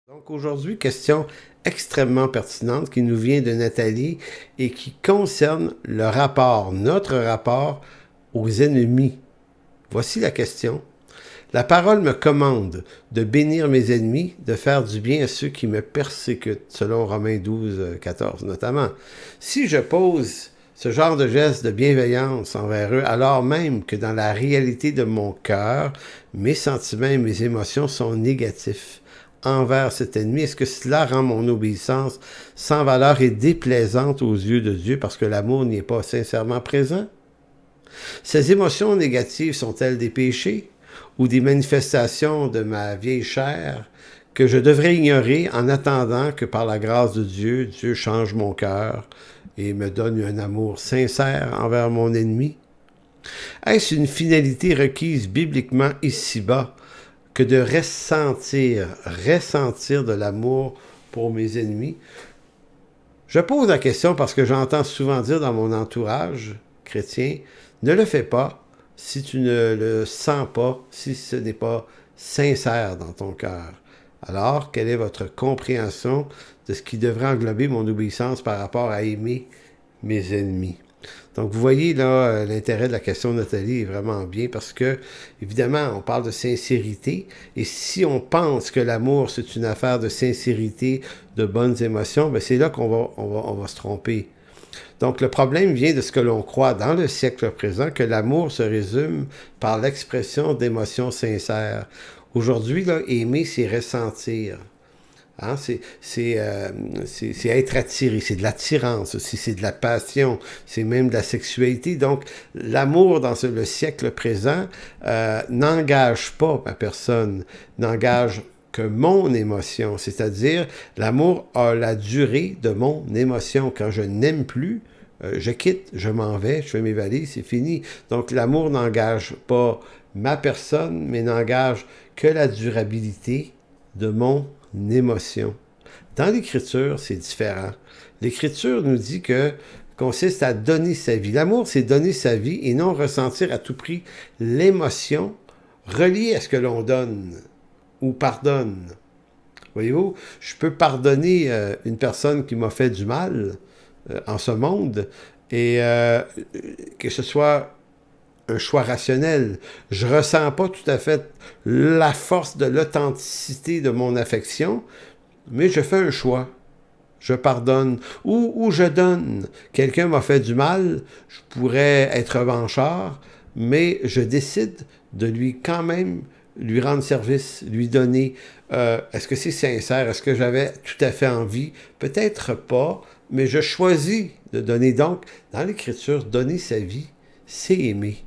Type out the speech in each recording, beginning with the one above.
Donc aujourd'hui, question extrêmement pertinente qui nous vient de Nathalie et qui concerne notre rapport aux ennemis. Voici la question. La parole me commande de bénir mes ennemis, de faire du bien à ceux qui me persécutent, selon Romains 12, 14 notamment. Si je pose ce genre de geste de bienveillance envers eux, alors même que dans la réalité de mon cœur, mes sentiments et mes émotions sont négatifs envers cet ennemi, est-ce que cela rend mon obéissance sans valeur et déplaisante aux yeux de Dieu parce que l'amour n'y est pas sincèrement présent? Ces émotions négatives sont-elles des péchés ou des manifestations de ma vieille chair que je devrais ignorer en attendant que par la grâce de Dieu, Dieu change mon cœur et me donne un amour sincère envers mon ennemi? Est-ce une finalité requise bibliquement ici-bas que de ressentir de l'amour pour mes ennemis? Je pose la question parce que j'entends souvent dire dans mon entourage chrétien, ne le fais pas si tu ne le sens pas, si ce n'est pas sincère dans ton cœur. Alors, quelle est votre compréhension de ce qui devrait englober mon obéissance par rapport à aimer mes ennemis? Donc, vous voyez là, l'intérêt de la question de Nathalie est vraiment bien parce que, évidemment, on parle de sincérité et si on pense que l'amour, c'est une affaire de sincérité, de bonnes émotions, ben c'est là on va se tromper. Donc, le problème vient de ce que l'on croit dans le siècle présent, que l'amour se résume par l'expression d'émotions sincères. Aujourd'hui, là, aimer, c'est ressentir. Hein, c'est être attiré, c'est de l'attirance aussi, c'est de la passion, c'est même de la sexualité. Donc, l'amour dans le siècle présent n'engage pas ma personne, n'engage que mon émotion, c'est-à-dire l'amour a la durée de mon émotion. Quand je n'aime plus, je quitte, je m'en vais, je fais mes valises, c'est fini. Donc, l'amour n'engage pas ma personne, mais n'engage que la durabilité de mon émotion. Dans l'Écriture, c'est différent. L'Écriture nous dit que consiste à donner sa vie. L'amour, c'est donner sa vie et non ressentir à tout prix l'émotion reliée à ce que l'on donne ou pardonne. Voyez-vous, je peux pardonner une personne qui m'a fait du mal en ce monde et que ce soit un choix rationnel. Je ressens pas tout à fait la force de l'authenticité de mon affection, mais je fais un choix. Je pardonne ou je donne. Quelqu'un m'a fait du mal, je pourrais être revanchard, mais je décide de lui quand même lui rendre service, lui donner. Est-ce que c'est sincère? Est-ce que j'avais tout à fait envie? Peut-être pas, mais je choisis de donner. Donc, dans l'Écriture, donner sa vie, c'est aimer.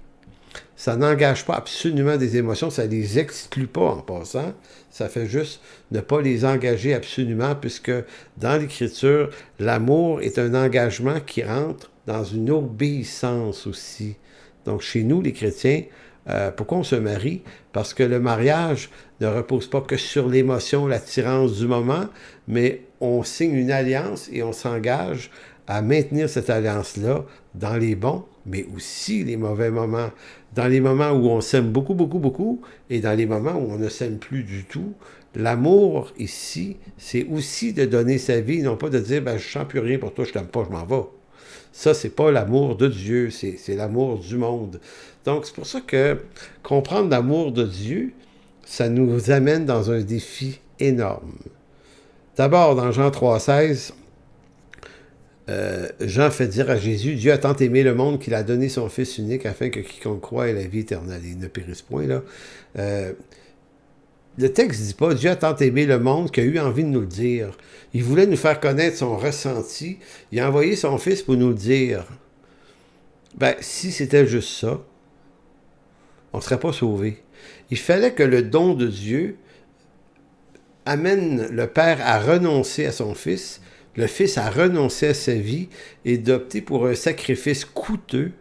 Ça n'engage pas absolument des émotions, ça ne les exclut pas en passant. Ça fait juste ne pas les engager absolument, puisque dans l'Écriture, l'amour est un engagement qui rentre dans une obéissance aussi. Donc chez nous, les chrétiens, pourquoi on se marie? Parce que le mariage ne repose pas que sur l'émotion, l'attirance du moment, mais on signe une alliance et on s'engage à maintenir cette alliance-là dans les bons, mais aussi les mauvais moments. Dans les moments où on s'aime beaucoup, beaucoup, beaucoup, et dans les moments où on ne s'aime plus du tout, l'amour ici, c'est aussi de donner sa vie, non pas de dire ben, je ne sens plus rien pour toi, je t'aime pas, je m'en vais. Ça, c'est pas l'amour de Dieu, c'est l'amour du monde. Donc, c'est pour ça que comprendre l'amour de Dieu, ça nous amène dans un défi énorme. D'abord, dans Jean 3,16, Jean fait dire à Jésus, Dieu a tant aimé le monde qu'il a donné son Fils unique afin que quiconque croit ait la vie éternelle. Il ne périsse point, là. Le texte ne dit pas, Dieu a tant aimé le monde qu'il a eu envie de nous le dire. Il voulait nous faire connaître son ressenti. Il a envoyé son Fils pour nous le dire. Ben, si c'était juste ça, on ne serait pas sauvés. Il fallait que le don de Dieu amène le Père à renoncer à son Fils, le Fils a renoncé à sa vie et d'opter pour un sacrifice coûteux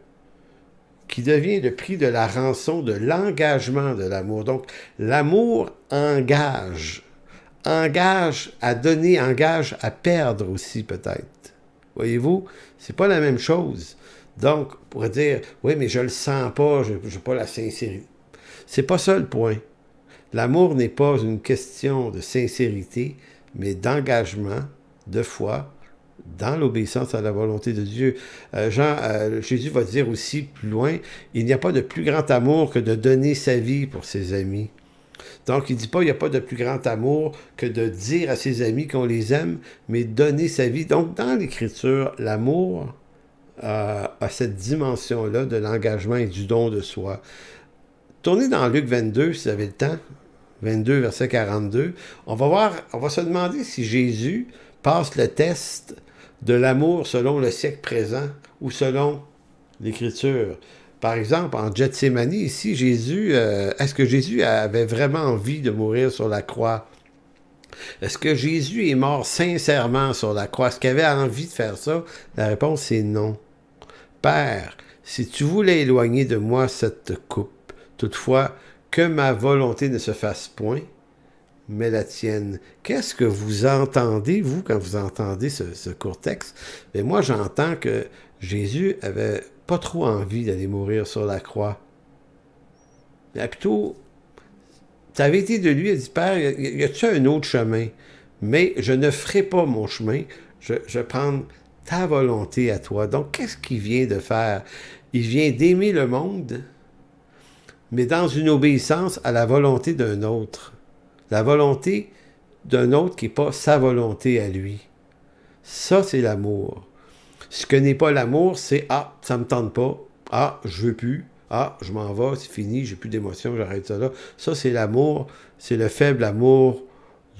qui devient le prix de la rançon, de l'engagement de l'amour. Donc, l'amour engage. Engage à donner, engage à perdre aussi peut-être. Voyez-vous, c'est pas la même chose. Donc, on pourrait dire, oui, mais je le sens pas, je n'ai pas la sincérité. C'est pas ça le point. L'amour n'est pas une question de sincérité, mais d'engagement, de foi, dans l'obéissance à la volonté de Dieu. Jésus va dire aussi plus loin, il n'y a pas de plus grand amour que de donner sa vie pour ses amis. Donc, il ne dit pas, il n'y a pas de plus grand amour que de dire à ses amis qu'on les aime, mais donner sa vie. Donc, dans l'Écriture, l'amour a cette dimension-là de l'engagement et du don de soi. Tournez dans Luc 22, si vous avez le temps, 22, verset 42. On va se demander si Jésus passe le test de l'amour selon le siècle présent ou selon l'Écriture. Par exemple, en Gethsémani, ici, est-ce que Jésus avait vraiment envie de mourir sur la croix? Est-ce que Jésus est mort sincèrement sur la croix? Est-ce qu'il avait envie de faire ça? La réponse est non. Père, si tu voulais éloigner de moi cette coupe, toutefois, que ma volonté ne se fasse point, mais la tienne. Qu'est-ce que vous entendez, vous, quand vous entendez ce court texte? Mais moi, j'entends que Jésus avait pas trop envie d'aller mourir sur la croix. Il a plutôt, ça avait été de lui, il a dit, Père, y a-t-il un autre chemin? Mais je ne ferai pas mon chemin, je vais prendre ta volonté à toi. Donc, qu'est-ce qu'il vient de faire? Il vient d'aimer le monde, mais dans une obéissance à la volonté d'un autre. La volonté d'un autre qui n'est pas sa volonté à lui. Ça, c'est l'amour. Ce que n'est pas l'amour, c'est « Ah, ça ne me tente pas. Ah, je veux plus. Ah, je m'en vais, c'est fini, j'ai plus d'émotion, j'arrête ça là. » Ça, c'est l'amour, c'est le faible amour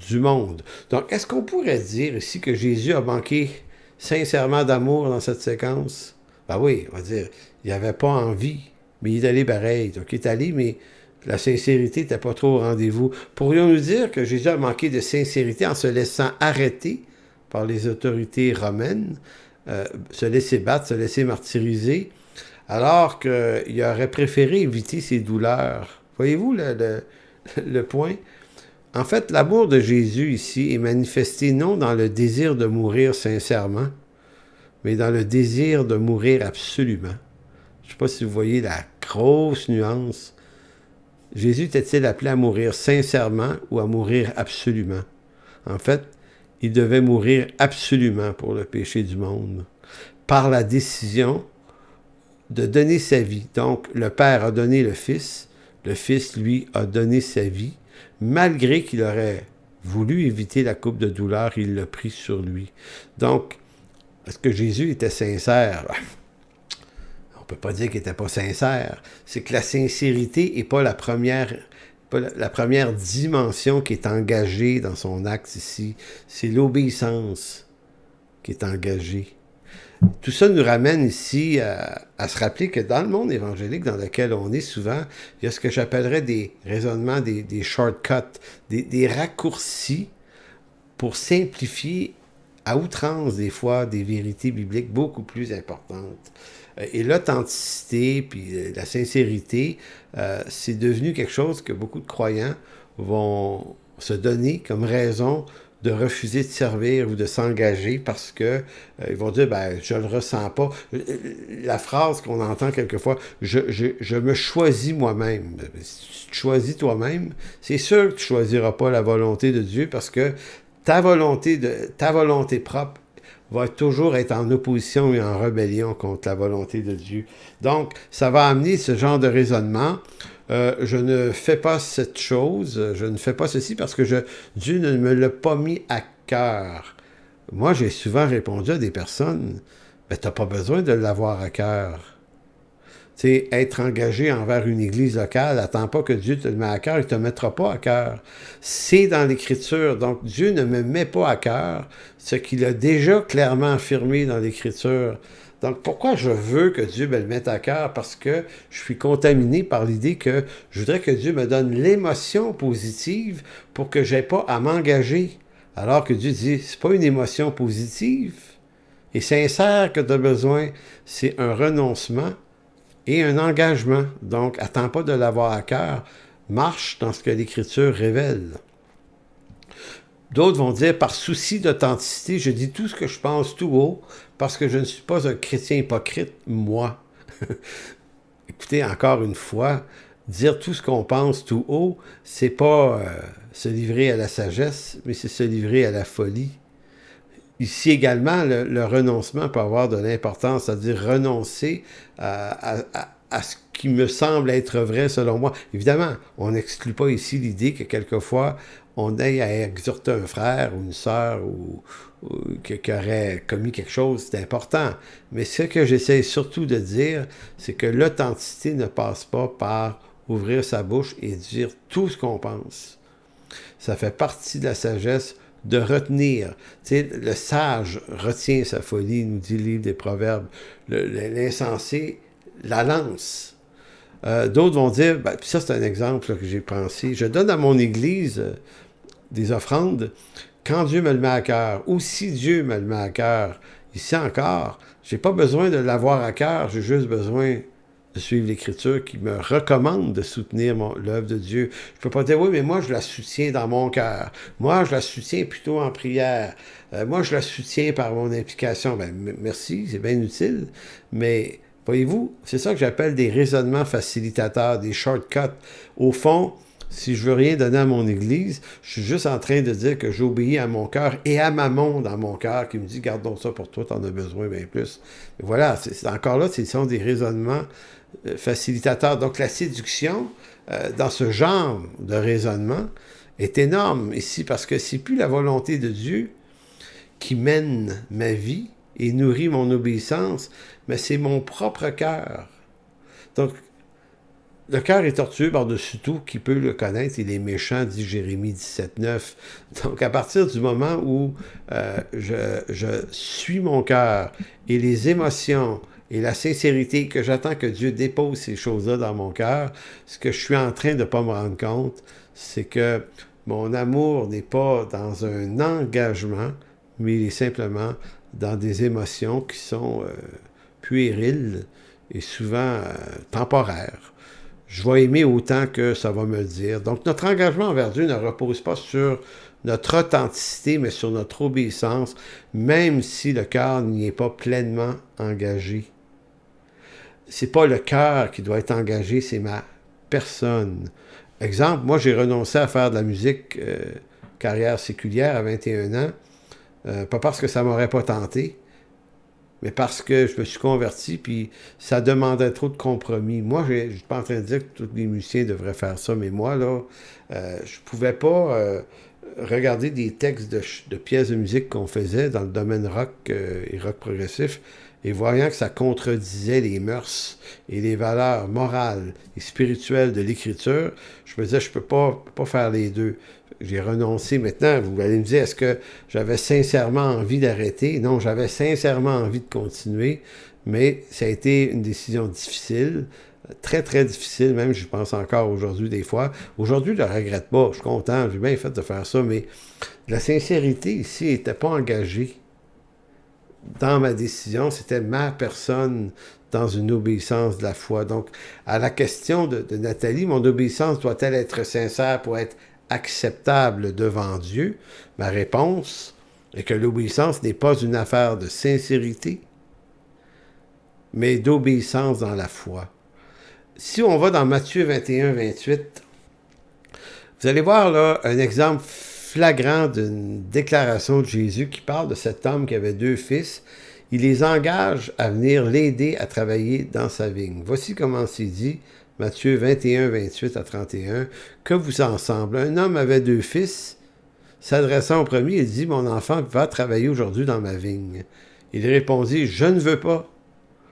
du monde. Donc, est-ce qu'on pourrait dire ici que Jésus a manqué sincèrement d'amour dans cette séquence? Ben oui, on va dire, il n'avait pas envie, mais il est allé pareil. Donc, il est allé, mais la sincérité n'était pas trop au rendez-vous. Pourrions-nous dire que Jésus a manqué de sincérité en se laissant arrêter par les autorités romaines, se laisser battre, se laisser martyriser, alors qu'il aurait préféré éviter ses douleurs? Voyez-vous le point? En fait, l'amour de Jésus ici est manifesté non dans le désir de mourir sincèrement, mais dans le désir de mourir absolument. Je ne sais pas si vous voyez la grosse nuance. Jésus était-il appelé à mourir sincèrement ou à mourir absolument? En fait, il devait mourir absolument pour le péché du monde, par la décision de donner sa vie. Donc, le Père a donné le Fils, lui, a donné sa vie, malgré qu'il aurait voulu éviter la coupe de douleur, il l'a pris sur lui. Donc, est-ce que Jésus était sincère? On ne peut pas dire qu'il n'était pas sincère. C'est que la sincérité n'est pas la première dimension qui est engagée dans son acte ici. C'est l'obéissance qui est engagée. Tout ça nous ramène ici à se rappeler que dans le monde évangélique dans lequel on est souvent, il y a ce que j'appellerais des raisonnements, des shortcuts, des raccourcis pour simplifier à outrance des fois des vérités bibliques beaucoup plus importantes. Et l'authenticité, puis la sincérité, c'est devenu quelque chose que beaucoup de croyants vont se donner comme raison de refuser de servir ou de s'engager parce que ils vont dire, ben, je le ressens pas. La phrase qu'on entend quelquefois, je me choisis moi-même. Si tu te choisis toi-même, c'est sûr que tu choisiras pas la volonté de Dieu parce que ta volonté propre va toujours être en opposition et en rébellion contre la volonté de Dieu. Donc, ça va amener ce genre de raisonnement. Je ne fais pas cette chose, je ne fais pas ceci parce que Dieu ne me l'a pas mis à cœur. Moi, j'ai souvent répondu à des personnes, ben, tu n'as pas besoin de l'avoir à cœur. Tu sais, être engagé envers une église locale, attends pas que Dieu te le mette à cœur, il ne te mettra pas à cœur. C'est dans l'Écriture. Donc, Dieu ne me met pas à cœur ce qu'il a déjà clairement affirmé dans l'Écriture. Donc, pourquoi je veux que Dieu me le mette à cœur? Parce que je suis contaminé par l'idée que je voudrais que Dieu me donne l'émotion positive pour que je n'aie pas à m'engager. Alors que Dieu dit, c'est pas une émotion positive et sincère que tu as besoin, c'est un renoncement et un engagement. Donc, attends pas de l'avoir à cœur. Marche dans ce que l'Écriture révèle. D'autres vont dire, par souci d'authenticité, je dis tout ce que je pense tout haut, parce que je ne suis pas un chrétien hypocrite, moi. Écoutez, encore une fois, dire tout ce qu'on pense tout haut, c'est pas se livrer à la sagesse, mais c'est se livrer à la folie. Ici également, le renoncement peut avoir de l'importance, c'est-à-dire renoncer à ce qui me semble être vrai selon moi. Évidemment, on n'exclut pas ici l'idée que quelquefois, on ait à exhorter un frère ou une sœur qui aurait commis quelque chose d'important. Mais ce que j'essaie surtout de dire, c'est que l'authenticité ne passe pas par ouvrir sa bouche et dire tout ce qu'on pense. Ça fait partie de la sagesse de retenir. Tu sais, le sage retient sa folie, nous dit le livre des Proverbes. L'insensé la lance. D'autres vont dire, ben, puis ça c'est un exemple là, que j'ai pensé, je donne à mon Église des offrandes quand Dieu me le met à cœur, ou si Dieu me le met à cœur. Ici encore, j'ai pas besoin de l'avoir à cœur, j'ai juste besoin de suivre l'Écriture qui me recommande de soutenir l'œuvre de Dieu. Je peux pas dire, oui, mais moi, je la soutiens dans mon cœur. Moi, je la soutiens plutôt en prière. Moi, je la soutiens par mon implication. Ben, merci, c'est bien utile. Mais, voyez-vous, c'est ça que j'appelle des raisonnements facilitateurs, des shortcuts. Au fond, si je veux rien donner à mon Église, je suis juste en train de dire que j'obéis à mon cœur et à Mammon dans mon cœur qui me dit, garde donc ça pour toi, t'en as besoin bien plus. Et voilà, c'est encore là, ce sont des raisonnements facilitateur. Donc la séduction, dans ce genre de raisonnement, est énorme ici parce que c'est plus la volonté de Dieu qui mène ma vie et nourrit mon obéissance, mais c'est mon propre cœur. Donc, le cœur est tortueux par-dessus tout, qui peut le connaître, il est méchant, dit Jérémie 17,9. Donc, à partir du moment où je suis mon cœur et les émotions et la sincérité, que j'attends que Dieu dépose ces choses-là dans mon cœur, ce que je suis en train de ne pas me rendre compte, c'est que mon amour n'est pas dans un engagement, mais il est simplement dans des émotions qui sont puériles et souvent temporaires. Je vais aimer autant que ça va me le dire. Donc, notre engagement envers Dieu ne repose pas sur notre authenticité, mais sur notre obéissance, même si le cœur n'y est pas pleinement engagé. C'est pas le cœur qui doit être engagé, c'est ma personne. Exemple, moi, j'ai renoncé à faire de la musique carrière séculière à 21 ans, pas parce que ça m'aurait pas tenté, mais parce que je me suis converti, puis ça demandait trop de compromis. Moi, je ne suis pas en train de dire que tous les musiciens devraient faire ça, mais moi, là, je pouvais pas regarder des textes de pièces de musique qu'on faisait dans le domaine rock et rock progressif, et voyant que ça contredisait les mœurs et les valeurs morales et spirituelles de l'Écriture, je me disais, je peux pas faire les deux. J'ai renoncé. Maintenant, vous allez me dire, est-ce que j'avais sincèrement envie d'arrêter? Non, j'avais sincèrement envie de continuer, mais ça a été une décision difficile, très, très difficile, même je pense encore aujourd'hui des fois. Aujourd'hui, je ne le regrette pas, je suis content, j'ai bien fait de faire ça, mais la sincérité ici n'était pas engagée dans ma décision, c'était ma personne dans une obéissance de la foi. Donc, à la question de Nathalie, mon obéissance doit-elle être sincère pour être acceptable devant Dieu? Ma réponse est que l'obéissance n'est pas une affaire de sincérité, mais d'obéissance dans la foi. Si on va dans Matthieu 21, 28, vous allez voir là un exemple flagrant d'une déclaration de Jésus qui parle de cet homme qui avait 2 fils. Il les engage à venir l'aider à travailler dans sa vigne. Voici comment c'est dit, Matthieu 21, 28 à 31, que vous ensemble. Un homme avait 2 fils, s'adressant au premier, il dit, mon enfant va travailler aujourd'hui dans ma vigne. Il répondit, je ne veux pas.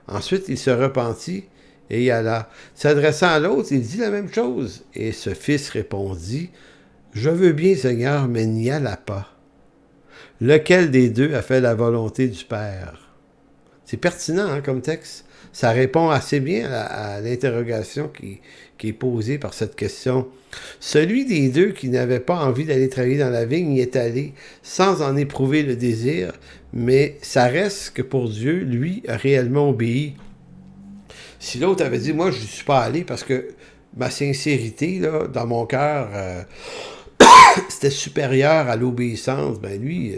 Ensuite, il se repentit et y alla. S'adressant à l'autre, il dit la même chose. Et ce fils répondit, je veux bien, Seigneur, mais n'y alla pas. Lequel des deux a fait la volonté du Père? C'est pertinent hein, comme texte. Ça répond assez bien à l'interrogation qui est posée par cette question. Celui des deux qui n'avait pas envie d'aller travailler dans la vigne y est allé sans en éprouver le désir, mais ça reste que pour Dieu, lui, a réellement obéi. Si l'autre avait dit, moi, je ne suis pas allé parce que ma sincérité, là, dans mon cœur, c'était supérieur à l'obéissance, ben lui,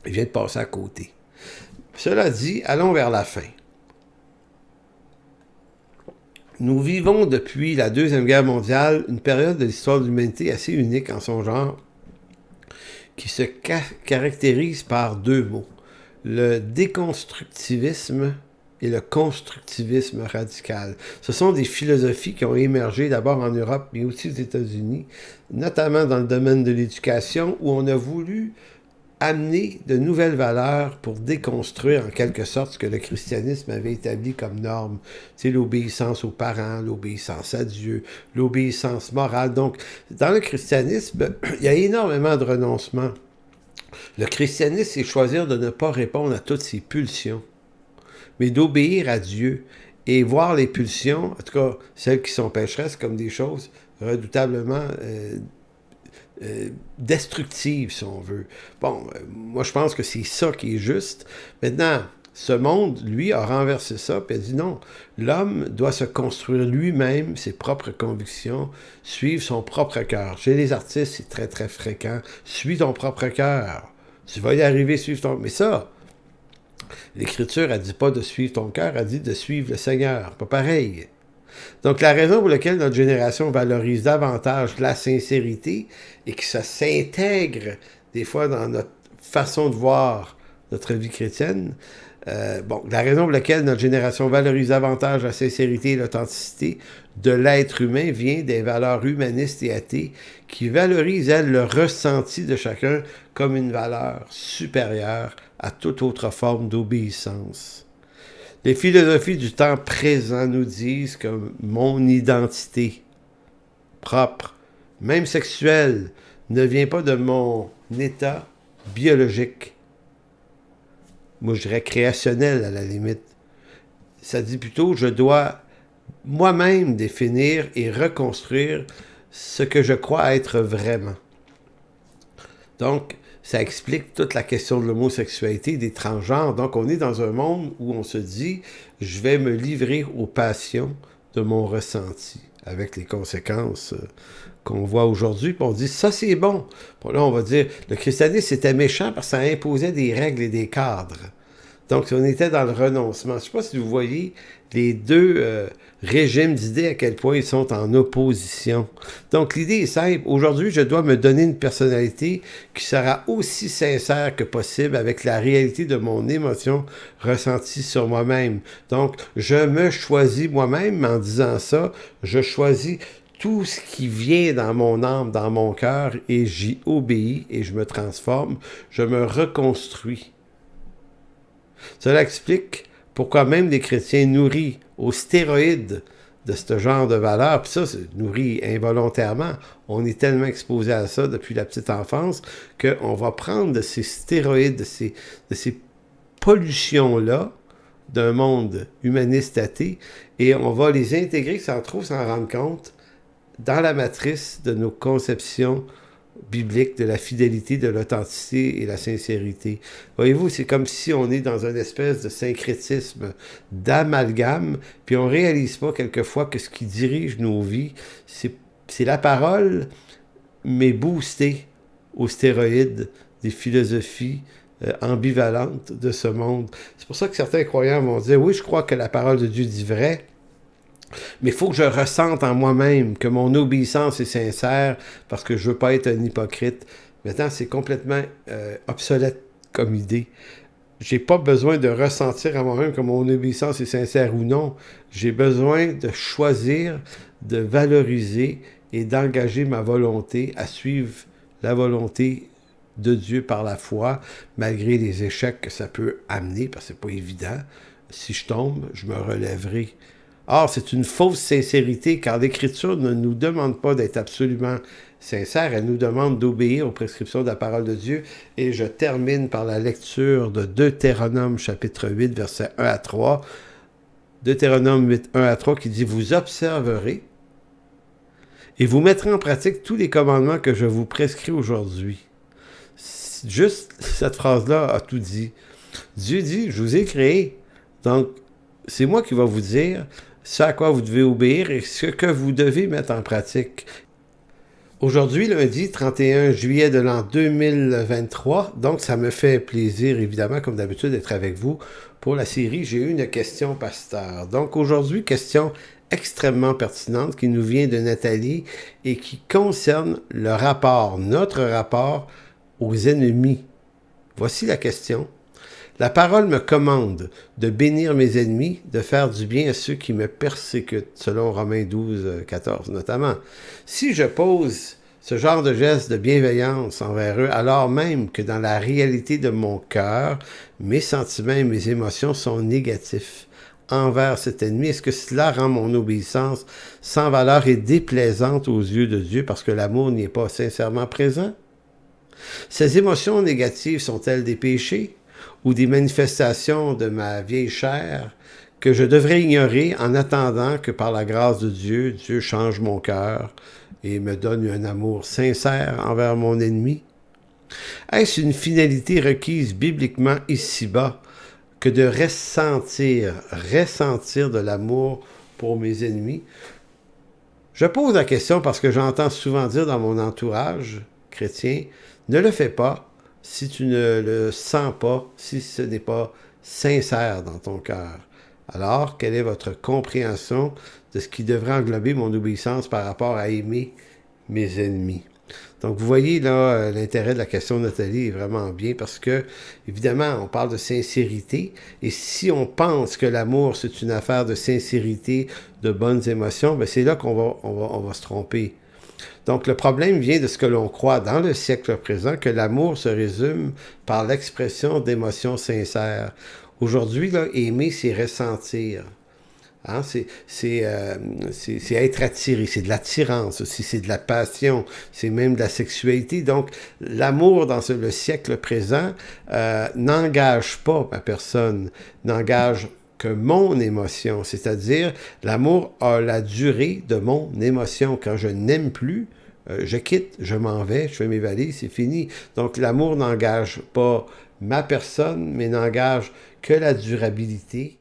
il vient de passer à côté. Cela dit, allons vers la fin. Nous vivons depuis la Deuxième Guerre mondiale une période de l'histoire de l'humanité assez unique en son genre, qui se caractérise par deux mots, le déconstructivisme et le constructivisme radical. Ce sont des philosophies qui ont émergé d'abord en Europe, mais aussi aux États-Unis, notamment dans le domaine de l'éducation, où on a voulu amener de nouvelles valeurs pour déconstruire en quelque sorte ce que le christianisme avait établi comme norme. C'est l'obéissance aux parents, l'obéissance à Dieu, l'obéissance morale. Donc, dans le christianisme, il y a énormément de renoncements. Le christianisme, c'est choisir de ne pas répondre à toutes ses pulsions, mais d'obéir à Dieu et voir les pulsions, en tout cas celles qui sont pécheresses, comme des choses redoutablement destructive, si on veut. Bon, moi, je pense que c'est ça qui est juste. Maintenant, ce monde, lui, a renversé ça, puis a dit non, l'homme doit se construire lui-même ses propres convictions, suivre son propre cœur. Chez les artistes, c'est très, très fréquent. Suis ton propre cœur. Tu vas y arriver, suivre ton... Mais ça, l'Écriture, elle dit pas de suivre ton cœur, elle dit de suivre le Seigneur. Pas pareil. Donc, la raison pour laquelle notre génération valorise davantage la sincérité et que ça s'intègre des fois dans notre façon de voir notre vie chrétienne, la raison pour laquelle notre génération valorise davantage la sincérité et l'authenticité de l'être humain vient des valeurs humanistes et athées qui valorisent, elles, le ressenti de chacun comme une valeur supérieure à toute autre forme d'obéissance. Les philosophies du temps présent nous disent que mon identité propre, même sexuelle, ne vient pas de mon état biologique. Moi, je dirais créationnel à la limite. Ça dit plutôt, je dois moi-même définir et reconstruire ce que je crois être vraiment. Donc, ça explique toute la question de l'homosexualité, des transgenres. Donc, on est dans un monde où on se dit, je vais me livrer aux passions de mon ressenti, avec les conséquences qu'on voit aujourd'hui. Puis on dit, ça c'est bon. Puis là, on va dire, le christianisme c'était méchant parce que ça imposait des règles et des cadres. Donc, on était dans le renoncement. Je ne sais pas si vous voyez les deux régimes d'idées, à quel point ils sont en opposition. Donc, l'idée est simple. Aujourd'hui, je dois me donner une personnalité qui sera aussi sincère que possible avec la réalité de mon émotion ressentie sur moi-même. Donc, je me choisis moi-même, mais en disant ça, je choisis tout ce qui vient dans mon âme, dans mon cœur, et j'y obéis et je me transforme, je me reconstruis. Cela explique pourquoi même les chrétiens nourris aux stéroïdes de ce genre de valeurs, puis ça, c'est nourri involontairement, on est tellement exposé à ça depuis la petite enfance qu'on va prendre de ces stéroïdes, de ces pollutions-là d'un monde humaniste athée, et on va les intégrer sans trop s'en rendre compte dans la matrice de nos conceptions biblique de la fidélité, de l'authenticité et la sincérité. Voyez-vous, c'est comme si on est dans une espèce de syncrétisme, d'amalgame, puis on ne réalise pas quelquefois que ce qui dirige nos vies, c'est la parole, mais boostée aux stéroïdes des philosophies ambivalentes de ce monde. C'est pour ça que certains croyants vont dire, oui, je crois que la parole de Dieu dit vrai, mais il faut que je ressente en moi-même que mon obéissance est sincère parce que je ne veux pas être un hypocrite. Maintenant, c'est complètement obsolète comme idée. Je n'ai pas besoin de ressentir à moi-même que mon obéissance est sincère ou non. J'ai besoin de choisir, de valoriser et d'engager ma volonté à suivre la volonté de Dieu par la foi, malgré les échecs que ça peut amener, parce que ce n'est pas évident. Si je tombe, je me relèverai. Or, c'est une fausse sincérité, car l'Écriture ne nous demande pas d'être absolument sincère, elle nous demande d'obéir aux prescriptions de la parole de Dieu. Et je termine par la lecture de Deutéronome chapitre 8, versets 1 à 3. Deutéronome 8, 1 à 3, qui dit « Vous observerez et vous mettrez en pratique tous les commandements que je vous prescris aujourd'hui. » Juste cette phrase-là a tout dit. Dieu dit « Je vous ai créé, donc c'est moi qui vais vous dire ce à quoi vous devez obéir et ce que vous devez mettre en pratique. » Aujourd'hui, lundi 31 juillet de l'an 2023, donc ça me fait plaisir, évidemment, comme d'habitude, d'être avec vous pour la série « J'ai eu une question, pasteur ». Donc aujourd'hui, question extrêmement pertinente qui nous vient de Nathalie et qui concerne le rapport, notre rapport aux ennemis. Voici la question. La parole me commande de bénir mes ennemis, de faire du bien à ceux qui me persécutent, selon Romains 12, 14 notamment. Si je pose ce genre de geste de bienveillance envers eux, alors même que dans la réalité de mon cœur, mes sentiments et mes émotions sont négatifs envers cet ennemi, est-ce que cela rend mon obéissance sans valeur et déplaisante aux yeux de Dieu parce que l'amour n'y est pas sincèrement présent? Ces émotions négatives sont-elles des péchés ou des manifestations de ma vieille chair que je devrais ignorer en attendant que par la grâce de Dieu, Dieu change mon cœur et me donne un amour sincère envers mon ennemi? Est-ce une finalité requise bibliquement ici-bas que de ressentir de l'amour pour mes ennemis? Je pose la question parce que j'entends souvent dire dans mon entourage chrétien, ne le fais pas si tu ne le sens pas, si ce n'est pas sincère dans ton cœur. Alors, quelle est votre compréhension de ce qui devrait englober mon obéissance par rapport à aimer mes ennemis? Donc, vous voyez là, l'intérêt de la question de Nathalie est vraiment bien parce que, évidemment, on parle de sincérité et si on pense que l'amour, c'est une affaire de sincérité, de bonnes émotions, ben c'est là qu'on va se tromper. Donc, le problème vient de ce que l'on croit dans le siècle présent, que l'amour se résume par l'expression d'émotions sincères. Aujourd'hui, là, aimer, c'est ressentir. Hein? C'est être attiré, c'est de l'attirance aussi, c'est de la passion, c'est même de la sexualité. Donc, l'amour dans le siècle présent n'engage pas ma personne, n'engage que mon émotion, c'est-à-dire l'amour a la durée de mon émotion. Quand je n'aime plus, je quitte, je m'en vais, je fais mes valises, c'est fini. Donc l'amour n'engage pas ma personne, mais n'engage que la durabilité